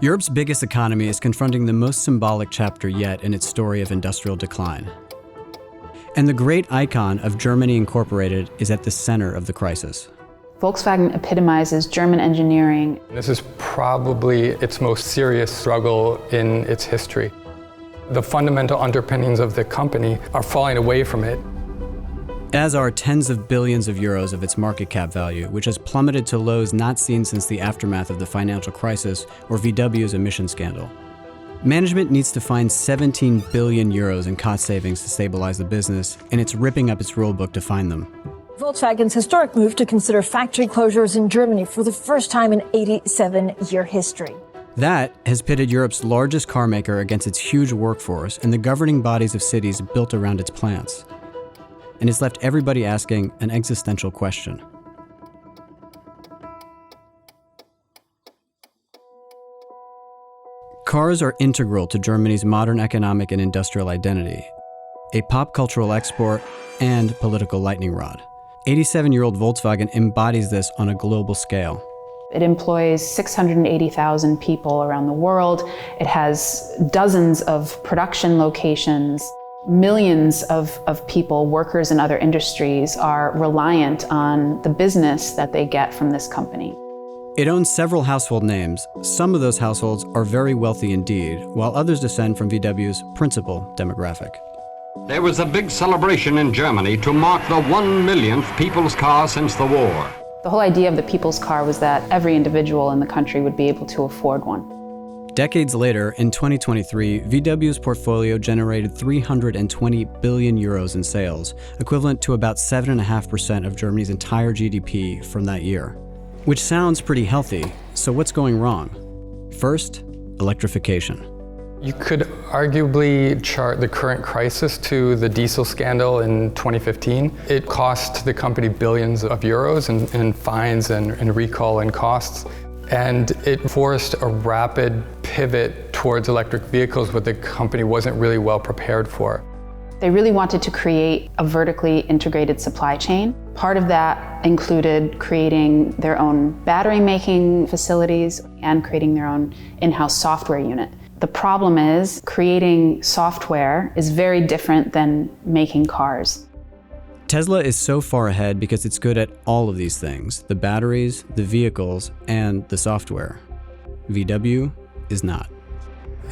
Europe's biggest economy is confronting the most symbolic chapter yet in its story of industrial decline. And the great icon of Germany Incorporated is at the center of the crisis. Volkswagen epitomizes German engineering. This is probably its most serious struggle in its history. The fundamental underpinnings of the company are falling away from it. As are tens of billions of euros of its market cap value, which has plummeted to lows not seen since the aftermath of the financial crisis or VW's emission scandal. Management needs to find 17 billion euros in cost savings to stabilize the business, and it's ripping up its rulebook to find them. Volkswagen's historic move to consider factory closures in Germany for the first time in 87-year history. That has pitted Europe's largest car maker against its huge workforce and the governing bodies of cities built around its plants. And it's left everybody asking an existential question. Cars are integral to Germany's modern economic and industrial identity, a pop cultural export and political lightning rod. 87-year-old Volkswagen embodies this on a global scale. It employs 680,000 people around the world. It has dozens of production locations. Millions of people, workers in other industries, are reliant on the business that they get from this company. It owns several household names. Some of those households are very wealthy indeed, while others descend from VW's principal demographic. There was a big celebration in Germany to mark the 1 millionth people's car since the war. The whole idea of the people's car was that every individual in the country would be able to afford one. Decades later, in 2023, VW's portfolio generated 320 billion euros in sales, equivalent to about 7.5% of Germany's entire GDP from that year. Which sounds pretty healthy, so what's going wrong? First, electrification. You could arguably chart the current crisis to the diesel scandal in 2015. It cost the company billions of euros in fines and recall and costs. And it forced a rapid pivot towards electric vehicles, what the company wasn't really well prepared for. They really wanted to create a vertically integrated supply chain. Part of that included creating their own battery making facilities and creating their own in-house software unit. The problem is creating software is very different than making cars. Tesla is so far ahead because it's good at all of these things: the batteries, the vehicles, and the software. VW is not.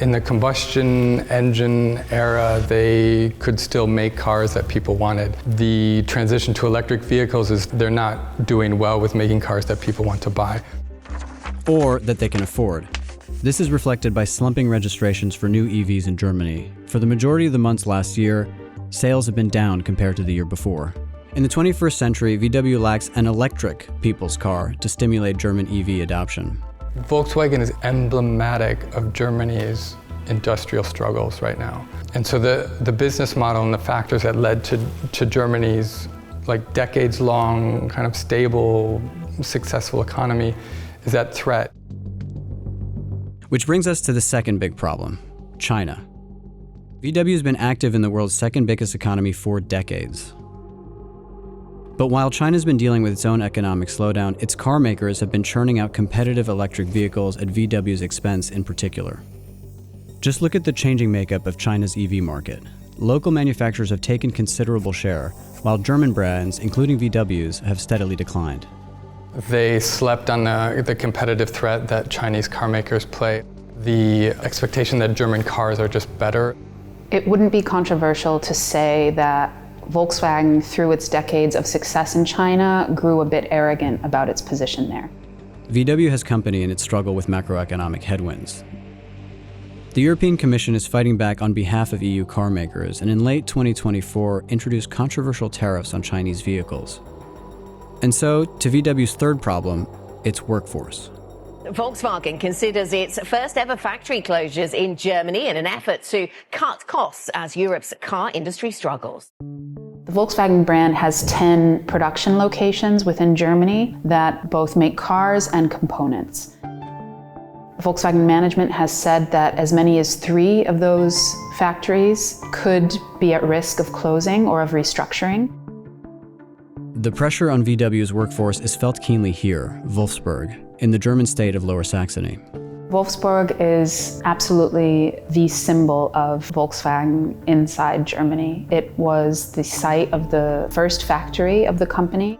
In the combustion engine era, they could still make cars that people wanted. The transition to electric vehicles is they're not doing well with making cars that people want to buy. Or that they can afford. This is reflected by slumping registrations for new EVs in Germany. For the majority of the months last year, sales have been down compared to the year before. In the 21st century, VW lacks an electric people's car to stimulate German EV adoption. Volkswagen is emblematic of Germany's industrial struggles right now. And so the business model and the factors that led to Germany's decades-long kind of stable, successful economy is at threat. Which brings us to the second big problem, China. VW has been active in the world's second biggest economy for decades. But while China's been dealing with its own economic slowdown, its car makers have been churning out competitive electric vehicles at VW's expense in particular. Just look at the changing makeup of China's EV market. Local manufacturers have taken considerable share, while German brands, including VW's, have steadily declined. They slept on the competitive threat that Chinese car makers play. The expectation that German cars are just better. It wouldn't be controversial to say that Volkswagen, through its decades of success in China, grew a bit arrogant about its position there. VW has company in its struggle with macroeconomic headwinds. The European Commission is fighting back on behalf of EU car makers, and in late 2024 introduced controversial tariffs on Chinese vehicles. And so, to VW's third problem, its workforce. Volkswagen considers its first ever factory closures in Germany in an effort to cut costs as Europe's car industry struggles. The Volkswagen brand has 10 production locations within Germany that both make cars and components. Volkswagen management has said that as many as 3 of those factories could be at risk of closing or of restructuring. The pressure on VW's workforce is felt keenly here, Wolfsburg, in the German state of Lower Saxony. Wolfsburg is absolutely the symbol of Volkswagen inside Germany. It was the site of the first factory of the company.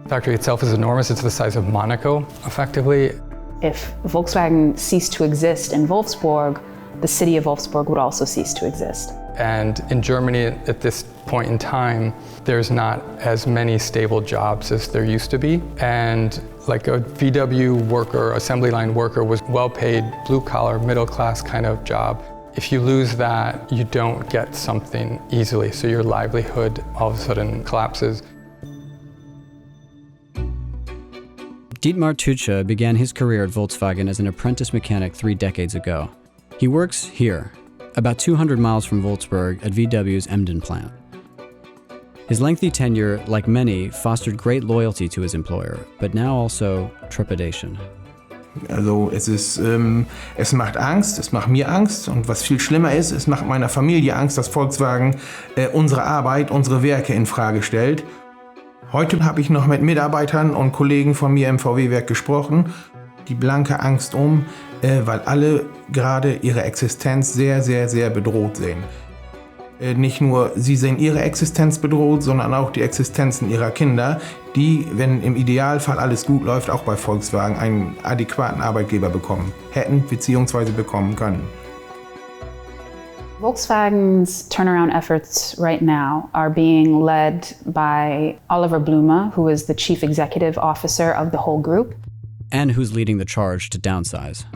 The factory itself is enormous. It's the size of Monaco, effectively. If Volkswagen ceased to exist in Wolfsburg, the city of Wolfsburg would also cease to exist. And in Germany, at this point in time, there's not as many stable jobs as there used to be. And like a VW worker, assembly line worker, was well-paid, blue-collar, middle-class kind of job. If you lose that, you don't get something easily, so your livelihood all of a sudden collapses. Dietmar Tutsche began his career at Volkswagen as an apprentice mechanic 3 decades ago. He works here, about 200 miles from Wolfsburg at VW's Emden plant. His lengthy tenure, like many, fostered great loyalty to his employer, but now also trepidation. Also es macht Angst, es macht mir Angst und was viel schlimmer ist, es macht meiner Familie Angst, dass Volkswagen unsere Arbeit, unsere Werke in Frage stellt. Heute habe ich noch mit Mitarbeitern und Kollegen von mir im VW-Werk gesprochen. Die blanke Angst weil alle gerade ihre Existenz sehr, sehr, sehr bedroht sehen. Nicht nur sie sehen ihre Existenz bedroht, sondern auch die Existenzen ihrer Kinder, die, wenn im Idealfall alles gut läuft, auch bei Volkswagen einen adäquaten Arbeitgeber bekommen hätten bzw. bekommen können. Volkswagen's turnaround efforts right now are being led by Oliver Blume, who is the chief executive officer of the whole group. And who's leading the charge to downsize.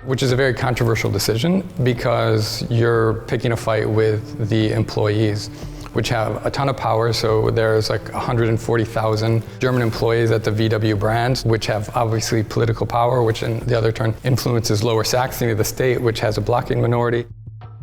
Which is a very controversial decision because you're picking a fight with the employees, which have a ton of power. So there's like 140,000 German employees at the VW brand, which have obviously political power, which in the other turn influences Lower Saxony, the state, which has a blocking minority.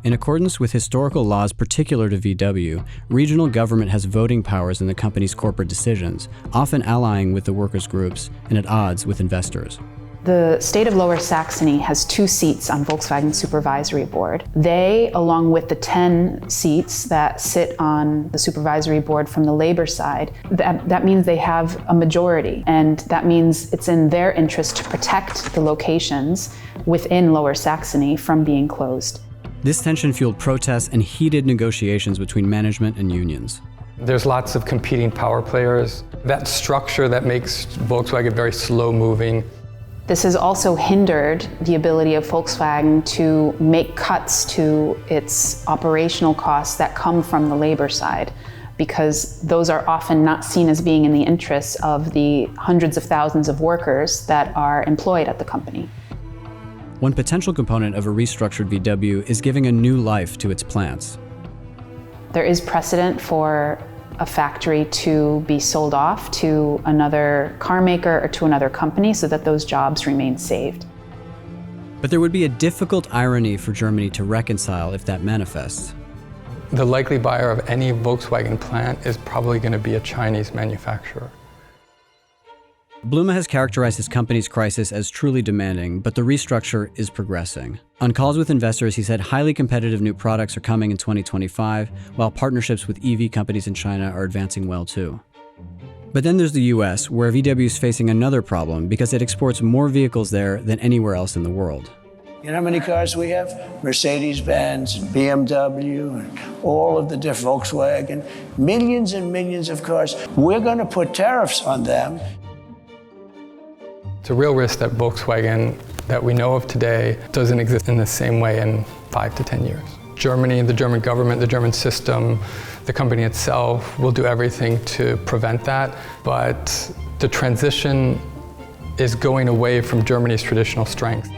In accordance with historical laws particular to VW, regional government has voting powers in the company's corporate decisions, often allying with the workers' groups and at odds with investors. The state of Lower Saxony has 2 seats on Volkswagen's supervisory board. They, along with the 10 seats that sit on the supervisory board from the labor side, that means they have a majority, and that means it's in their interest to protect the locations within Lower Saxony from being closed. This tension fueled protests and heated negotiations between management and unions. There's lots of competing power players. That structure that makes Volkswagen very slow-moving. This has also hindered the ability of Volkswagen to make cuts to its operational costs that come from the labor side, because those are often not seen as being in the interests of the hundreds of thousands of workers that are employed at the company. One potential component of a restructured VW is giving a new life to its plants. There is precedent for a factory to be sold off to another car maker or to another company so that those jobs remain saved. But there would be a difficult irony for Germany to reconcile if that manifests. The likely buyer of any Volkswagen plant is probably going to be a Chinese manufacturer. Blume has characterized his company's crisis as truly demanding, but the restructure is progressing. On calls with investors, he said highly competitive new products are coming in 2025, while partnerships with EV companies in China are advancing well too. But then there's the US, where VW is facing another problem because it exports more vehicles there than anywhere else in the world. You know how many cars we have? Mercedes-Benz, and BMW, and all of the different Volkswagen, millions and millions of cars. We're going to put tariffs on them. It's a real risk that Volkswagen that we know of today doesn't exist in the same way in 5 to 10 years. Germany, the German government, the German system, the company itself will do everything to prevent that, but the transition is going away from Germany's traditional strength.